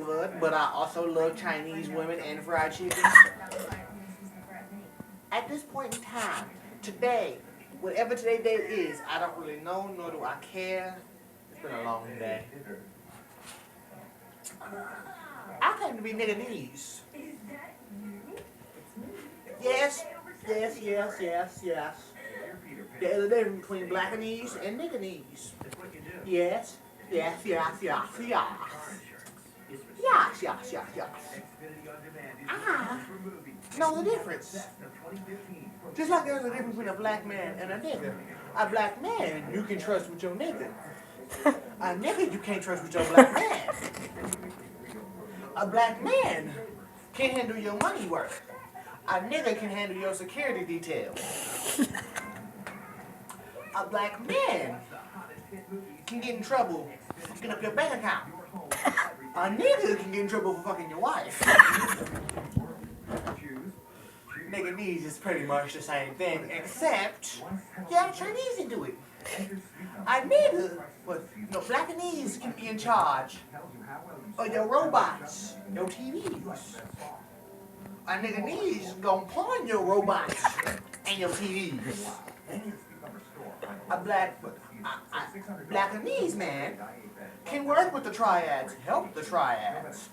blood, but I also love Chinese women and fried chicken. At this point in time, today, whatever today's date is, I don't really know, nor do I care. It's been a long day. I claim to be Nigganeese. Yes. There's a difference between Blackaneese and Nigganeese. Yes. Yes. I know the difference. Just like there's a difference between a black man and a nigga. A black man you can trust with your nigga. A nigga you can't trust with your black man. A black man can handle your money work. A nigga can handle your security details. A black man can get in trouble fucking up your bank account. A nigga can get in trouble for fucking your wife. Nigganeese is pretty much the same thing, except Chinese can do it. A nigga, but no, Blackaneese can be in charge of your robots, your TVs. A Nigganeese gonna pawn your robots and your TVs. A Blackaneese man can work with the triads, help the triads,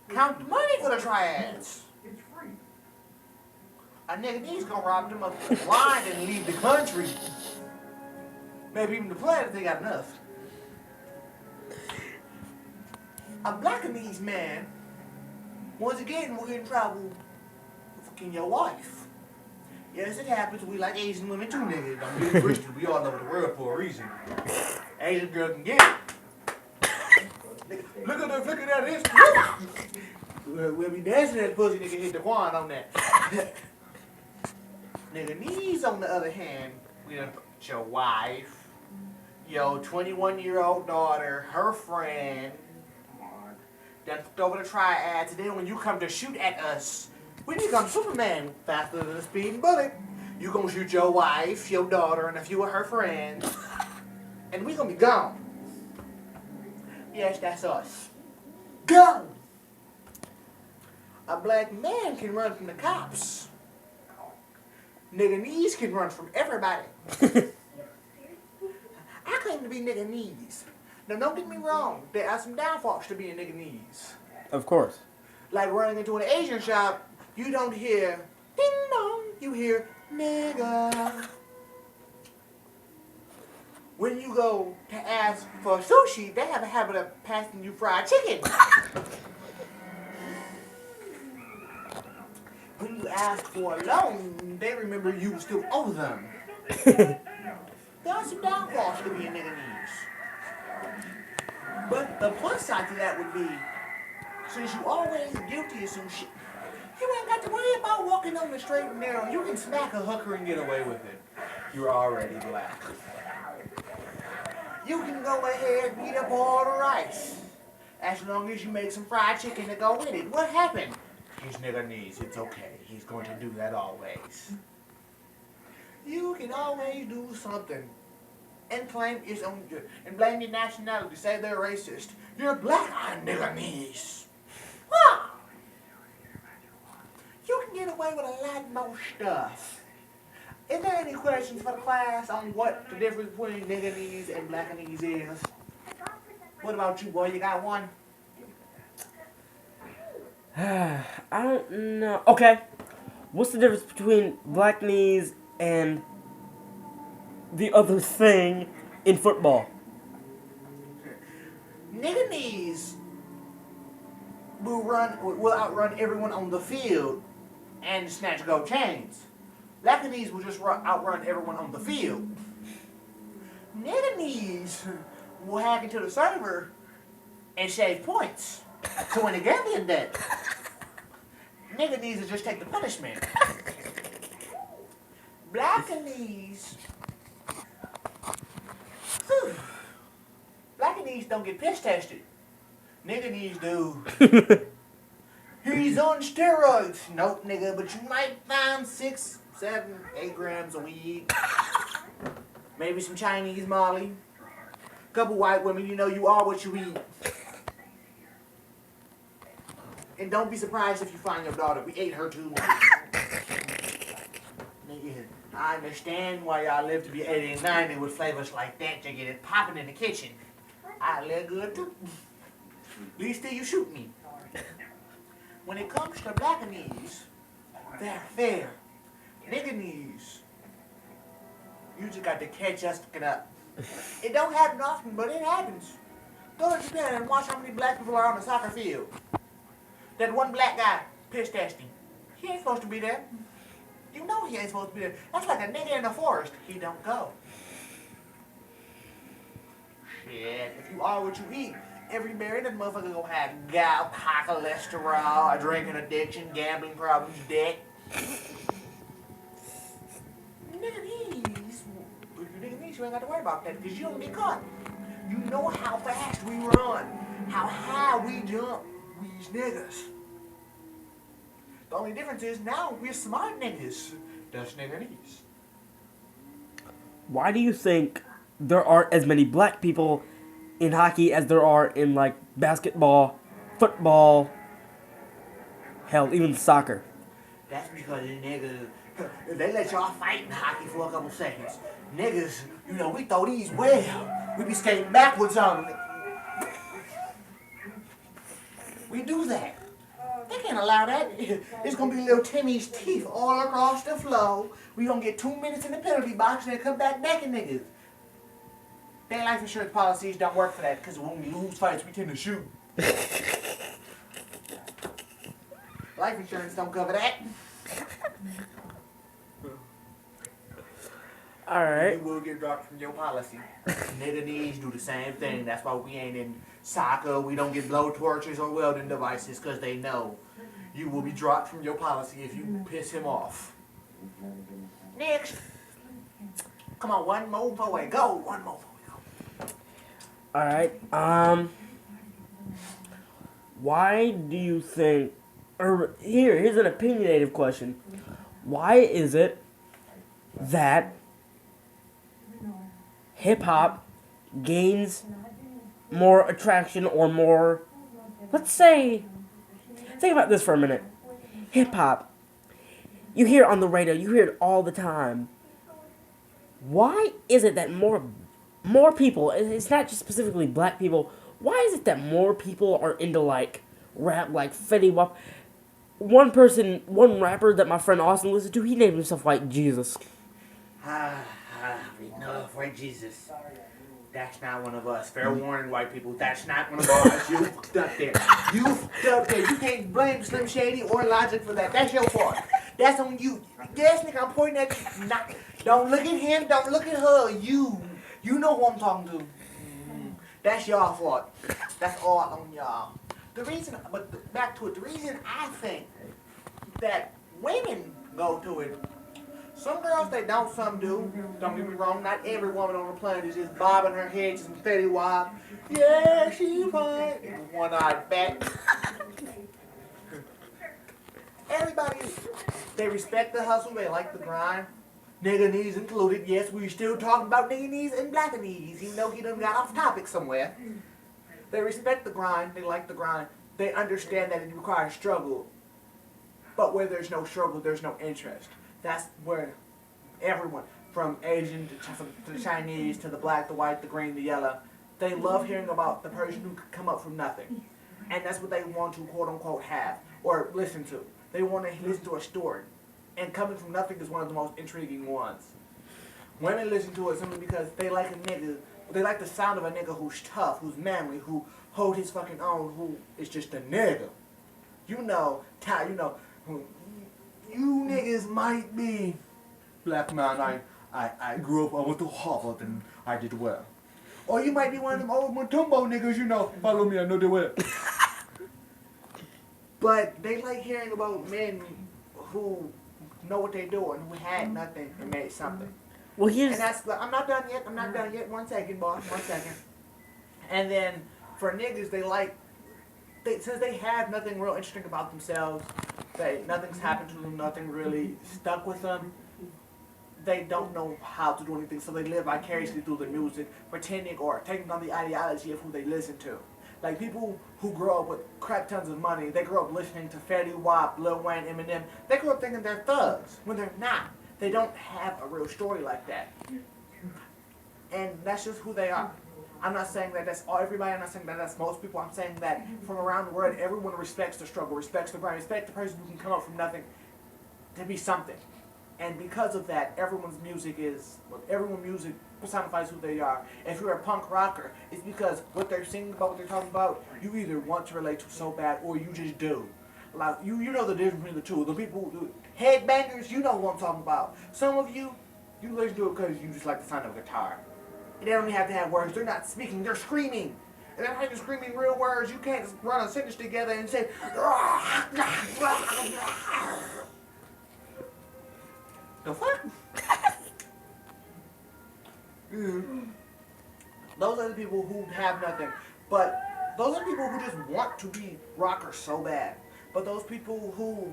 count the money for the triads. A Nigganeese gonna rob them of the blind and leave the country. Maybe even the planet if they got enough. A Blackaneese man, once again, will get in trouble with fucking your wife. Yes, it happens. We like Asian women too, nigga. Don't get it twisted. We all over the world for a reason. Asian girl can get it. Look at her flicking at this. We'll be dancing that pussy, nigga. Hit the wand on that. Nigganeese, on the other hand, we done put your wife, your 21-year-old daughter, her friend, done flipped over the triads, and then when you come to shoot at us, we become Superman, faster than a speeding bullet. You gonna shoot your wife, your daughter, and a few of her friends, and we gonna be gone. Yes, that's us. Gone! A black man can run from the cops. Nigganeese can run from everybody. I claim to be Nigganeese. Now, don't get me wrong. There are some downfalls to being Nigganeese. Of course. Like running into an Asian shop, you don't hear ding dong. You hear nigga. When you go to ask for sushi, they have a habit of passing you fried chicken. When you ask for a loan, they remember you still owe them. There are some downfalls to being Nigganeese. But the plus side to that would be, since you always guilty of some shit, you ain't got to worry about walking on the straight and narrow. You can smack a hooker and get away with it. You're already black. You can go ahead and eat up all the rice, as long as you make some fried chicken to go with it. What happened? He's Nigganeese. It's okay. He's going to do that always. You can always do something and claim it's on you and blame your nationality. Say they're racist. You're black. I'm Nigganeese. Wow. You can get away with a lot more stuff. Is there any questions for the class on what the difference between Nigganeese and Blackaneese is? What about you, boy? You got one? I don't know. Okay. What's the difference between Blackaneese and the other thing in football? Nigganeese will outrun everyone on the field and snatch gold chains. Blackaneese will just outrun everyone on the field. Nigganeese will hack into the server and shave points to win a gambling debt. Nigganeese will just take the punishment. Blackaneese. Blackaneese don't get piss tested. Nigganeese do. He's on steroids. Nope, nigga, but you might find 6, 7, 8 grams of weed. Maybe some Chinese Molly. Couple white women, you know you are what you eat. And don't be surprised if you find your daughter. We ate her too. Nigga, I understand why y'all live to be 80 and 90 with flavors like that to get it popping in the kitchen. I live good too. At least till you shoot me. When it comes to Blackaneese, they're fair. Nigganeese, you just got to catch us sticking up. It don't happen often, but it happens. Go to Japan and watch how many black people are on the soccer field. That one black guy piss testing. He ain't supposed to be there. You know he ain't supposed to be there. That's like a nigga in the forest. He don't go. Shit, if you are what you eat, every married that motherfucker gonna have gout, high cholesterol, a drinking addiction, gambling problems, debt. Nigganeese, if you Nigganeese, you ain't got to worry about that because you don't get caught. You know how fast we run, how high we jump, we's niggas. The only difference is now we're smart niggas. That's Nigganeese. Why do you think there aren't as many black people in hockey as there are in, like, basketball, football, hell, even soccer? That's because niggas, they let y'all fight in hockey for a couple seconds. Niggas, you know, we throw these well. We be skating backwards on them. We do that. They can't allow that. It's gonna be little Timmy's teeth all across the floor. We gonna get 2 minutes in the penalty box and then come back necking niggas. Their life insurance policies don't work for that because when we lose fights, we tend to shoot. Life insurance don't cover that. Alright. You will get dropped from your policy. Nigganeese do the same thing. That's why we ain't in soccer. We don't get blow torches or welding devices because they know you will be dropped from your policy if you piss him off. Next. Come on, one more forward. Go. One more forward. Go. Alright, why do you think, or here's an opinionated question. Why is it that hip-hop gains more attraction or more, let's say, think about this for a minute. Hip-hop, you hear it on the radio, you hear it all the time. Why is it that more people, it's not just specifically black people, why is it that more people are into, like, rap, like Fetty Wap? One rapper that my friend Austin listened to, he named himself White Jesus. We know White Jesus. That's not one of us. Fair warning, white people. That's not one of us. You fucked up there. You fucked up there. You can't blame Slim Shady or Logic for that. That's your fault. That's on you. Yes, nigga, I'm pointing at you. Not, don't look at him. Don't look at her. You know who I'm talking to. That's y'all fault. That's all on y'all. The reason, but back to it. The reason I think that women go to it. Some girls, they don't, some do. Don't get me wrong, not every woman on the planet is just bobbing her head to some Fetty Wap. Yeah, she fine. One-eyed fat. Everybody, they respect the hustle, they like the grind. Nigganeese included. Yes, we still talking about Nigganeese and Blackaneese, even though he done got off topic somewhere. They respect the grind, they like the grind. They understand that it requires struggle. But where there's no struggle, there's no interest. That's where everyone, from Asian to the Chinese, to the black, the white, the green, the yellow, they love hearing about the person who could come up from nothing. And that's what they want to, quote unquote, have or listen to. They want to listen to a story. And coming from nothing is one of the most intriguing ones. Women listen to it simply because they like a nigga, they like the sound of a nigga who's tough, who's manly, who hold his fucking own, who is just a nigga. You know, you niggas might be black man, I grew up, I went to Harvard and I did well. Or you might be one of them old Matumbo niggas, you know, follow me, I know they well. But they like hearing about men who know what they're doing, who had nothing and made something. Well, here's... And that's, I'm not done yet, 1 second, boss, 1 second. And then, for niggas, since they have nothing real interesting about themselves, nothing's happened to them, nothing really stuck with them, they don't know how to do anything, so they live vicariously through the music, pretending or taking on the ideology of who they listen to. Like people who grow up with crap tons of money, they grow up listening to Fetty Wap, Lil Wayne, Eminem. They grow up thinking they're thugs when they're not. They don't have a real story like that. And that's just who they are. I'm not saying that that's all everybody. I'm not saying that that's most people. I'm saying that from around the world, everyone respects the struggle, respects the grind, respects the person who can come up from nothing to be something. And because of that, everyone's music personifies who they are. If you're a punk rocker, it's because what they're singing about, what they're talking about, you either want to relate to so bad or you just do. Like you know the difference between the two. The people, the headbangers, you know what I'm talking about. Some of you listen to it because you just like the sound of a guitar. They don't even have to have words. They're not speaking. They're screaming. And they're not even screaming real words. You can't run a sentence together and say, the fuck? Those are the people who have nothing. But those are people who just want to be rockers so bad. But those people who,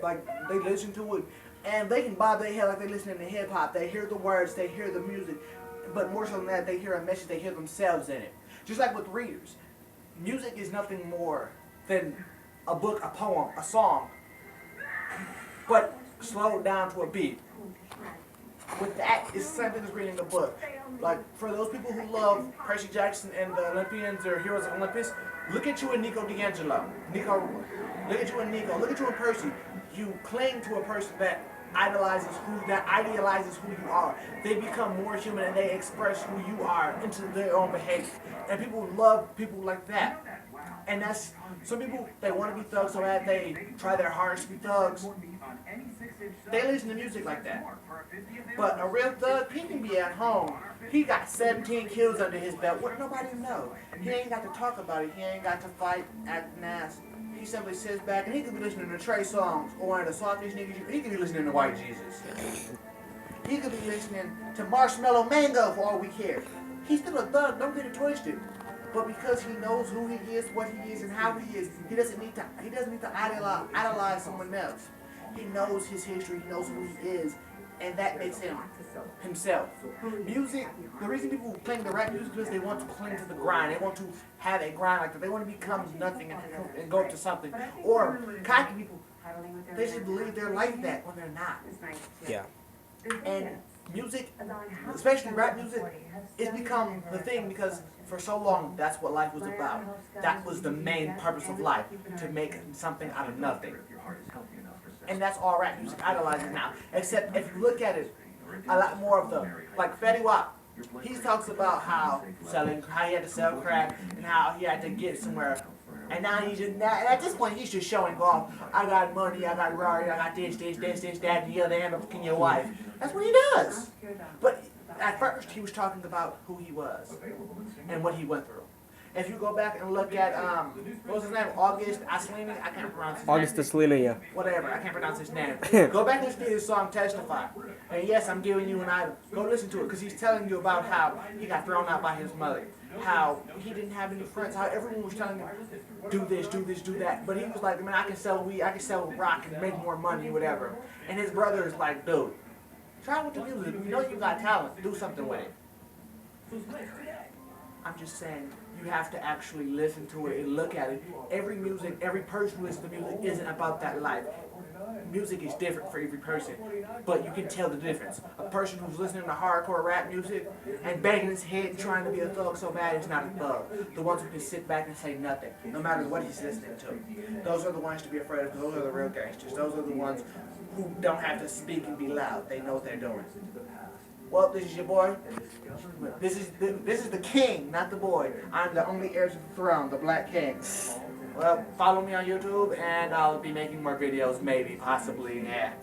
like, they listen to it and they can bob their head like they're listening to hip hop. They hear the words, they hear the music. But more so than that, they hear a message, they hear themselves in it. Just like with readers. Music is nothing more than a book, a poem, a song, but slowed down to a beat. With that, it's the same thing as reading a book. Like, for those people who love Percy Jackson and the Olympians or Heroes of Olympus, look at you and Nico D'Angelo. Look at you and Nico. Look at you and Percy. You cling to a person that idealizes who you are. They become more human and they express who you are into their own behavior. And people love people like that. And that's, some people, they want to be thugs so bad they try their hardest to be thugs. They listen to music like that. But a real thug, he can be at home. He got 17 kills under his belt. What nobody know. He ain't got to talk about it. He ain't got to fight, act nasty. He simply sits back and he could be listening to Trey songs or one of the softest niggas. He could be listening to White Jesus. He could be listening to Marshmallow Mango for all we care. He's still a thug, don't get it twisted. But because he knows who he is, what he is, and how he is, he doesn't need to idolize someone else. He knows his history, he knows who he is, and that makes him himself. Music, the reason people cling to rap music is because they want to cling to the grind. They want to have a grind like that. They want to become nothing and go up to something. Or cocky people, they should believe they're like that when they're not. Yeah. And music, especially rap music, it's become the thing because for so long that's what life was about. That was the main purpose of life, to make something out of nothing. And that's all rap music idolizes now. Except if you look at it, a lot more of the, like Fetty Wap, he talks about how he had to sell crack and how he had to get somewhere. And now at this point he's just showing off. I got money, I got Rari, I got this, that, and the other, and I'm fucking your wife. That's what he does. But at first he was talking about who he was and what he went through. If you go back and look at, what was his name? August Aslini? I can't pronounce his name. August Aslini, yeah. Whatever, I can't pronounce his name. Go back and listen to his song Testify. And yes, I'm giving you an item. Go listen to it because he's telling you about how he got thrown out by his mother. How he didn't have any friends. How everyone was telling him, do this, do that. But he was like, man, I can sell weed, I can sell rock and make more money, whatever. And his brother is like, dude, try with the music. You know you got talent. Do something with it. I'm just saying, you have to actually listen to it and look at it. Every person who listens to music isn't about that life. Music is different for every person, but you can tell the difference. A person who's listening to hardcore rap music and banging his head trying to be a thug so bad he's not a thug. The ones who can sit back and say nothing, no matter what he's listening to. Those are the ones to be afraid of, because those are the real gangsters. Those are the ones who don't have to speak and be loud. They know what they're doing. Well, this is your boy. This is the king, not the boy. I'm the only heir to the throne, the Black King. Well, follow me on YouTube, and I'll be making more videos, maybe, possibly, yeah.